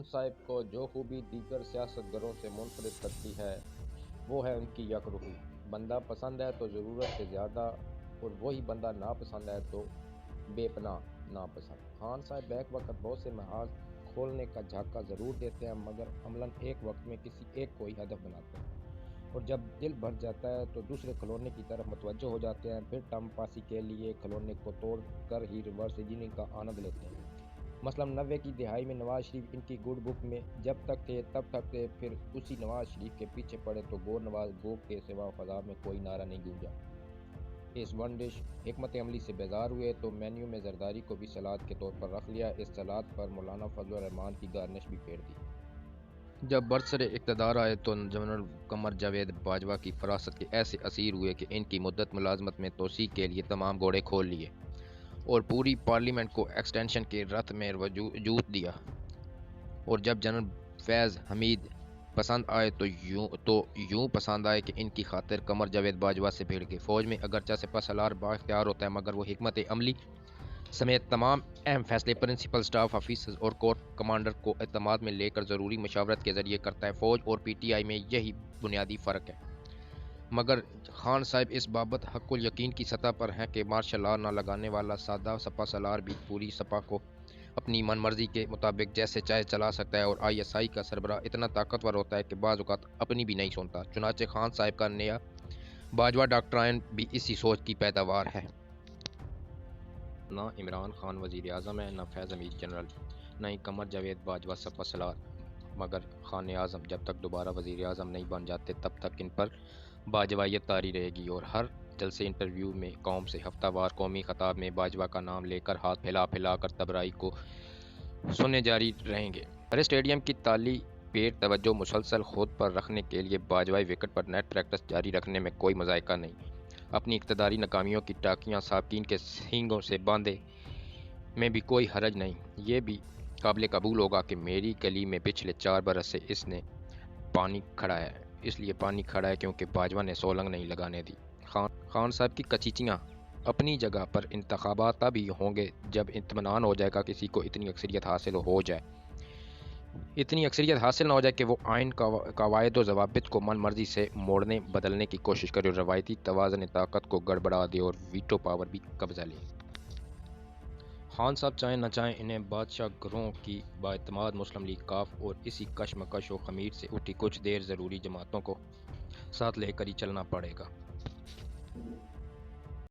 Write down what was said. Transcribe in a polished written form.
خان صاحب کو جو خوبی دیگر سیاست گروں سے منفرد کرتی ہے وہ ہے ان کی یکرخی۔ بندہ پسند ہے تو ضرورت سے زیادہ، اور وہی بندہ ناپسند ہے تو بے پناہ ناپسند۔ خان صاحب بیک وقت بہت سے محاذ کھولنے کا جھاکا ضرور دیتے ہیں، مگر عملاً ایک وقت میں کسی ایک کو ہی ہدف بناتے ہیں، اور جب دل بھر جاتا ہے تو دوسرے کھلونے کی طرف متوجہ ہو جاتے ہیں، پھر ٹائم پاسی کے لیے کھلونے کو توڑ کر ہی ریورس انجینئرنگ کا آنند لیتے ہیں۔ مثلاً 90 کی دہائی میں نواز شریف ان کی گڈ بک میں جب تک تھے تب تک تھے، پھر اسی نواز شریف کے پیچھے پڑے تو گو نواز گو کے سوا فضا میں کوئی نعرہ نہیں گونجا۔ اس ون ڈش حکمت عملی سے بیزار ہوئے تو مینیو میں زرداری کو بھی سلاد کے طور پر رکھ لیا۔ اس سلاد پر مولانا فضل الرحمان کی گارنش بھی پھیر دی۔ جب برسر اقتدار آئے تو جنرل قمر جاوید باجوہ کی فراست کے ایسے اسیر ہوئے کہ ان کی مدت ملازمت میں توسیع کے لیے تمام گھوڑے کھول لیے اور پوری پارلیمنٹ کو ایکسٹینشن کے رتھ میں وجود دیا، اور جب جنرل فیض حمید پسند آئے تو یوں پسند آئے کہ ان کی خاطر قمر جاوید باجوہ سے بھیڑ گئے۔ فوج میں اگرچہ سپہ سالار بااختیار ہوتا ہے، مگر وہ حکمت عملی سمیت تمام اہم فیصلے پرنسپل سٹاف آفیسرز اور کور کمانڈر کو اعتماد میں لے کر ضروری مشاورت کے ذریعے کرتا ہے۔ فوج اور پی ٹی آئی میں یہی بنیادی فرق ہے، مگر خان صاحب اس بابت حق الیقین کی سطح پر ہیں کہ مارشل لا نہ لگانے والا سادہ سپہ سالار بھی پوری سپہ کو اپنی من مرضی کے مطابق جیسے چاہے چلا سکتا ہے، اور آئی ایس آئی کا سربراہ اتنا طاقتور ہوتا ہے کہ بعض اوقات اپنی بھی نہیں سنتا۔ چنانچہ خان صاحب کا نیا باجوہ ڈاکٹرائن بھی اسی سوچ کی پیداوار ہے۔ نہ عمران خان وزیر اعظم ہے، نہ فیض حمید جنرل، نہ ہی قمر جاوید باجوہ سپہ سالار، مگر خان اعظم جب تک دوبارہ وزیر اعظم نہیں بن جاتے تب تک ان پر باجوائیت طاری رہے گی، اور ہر جلسے انٹرویو میں قوم سے ہفتہ وار قومی خطاب میں باجوہ کا نام لے کر ہاتھ پھیلا پھیلا کر تبرائی کو سننے جاری رہیں گے۔ ہر اسٹیڈیم کی تالی پیر توجہ مسلسل خود پر رکھنے کے لیے باجوائی وکٹ پر نیٹ پریکٹس جاری رکھنے میں کوئی مذائقہ نہیں۔ اپنی اقتداری ناکامیوں کی ٹاکیاں سابقین کے سینگوں سے باندھے میں بھی کوئی حرج نہیں۔ یہ بھی قابل قبول ہوگا کہ میری گلی میں پچھلے 4 برس سے اس لیے پانی کھڑا ہے کیونکہ باجوہ نے سولنگ نہیں لگانے دی۔ خان صاحب کی کچیچیاں اپنی جگہ پر، انتخابات تب ہی ہوں گے جب اطمینان ہو جائے گا کسی کو اتنی اکثریت حاصل نہ ہو جائے کہ وہ آئین قواعد و ضوابط کو من مرضی سے موڑنے بدلنے کی کوشش کرے اور روایتی توازن طاقت کو گڑبڑا دے اور ویٹو پاور بھی قبضہ لے۔ خان صاحب چاہیں نہ چاہیں انہیں بادشاہ گروہ کی بااعتماد مسلم لیگ کاف اور اسی کشمکش و خمیر سے اٹھی کچھ دیر ضروری جماعتوں کو ساتھ لے کر ہی چلنا پڑے گا۔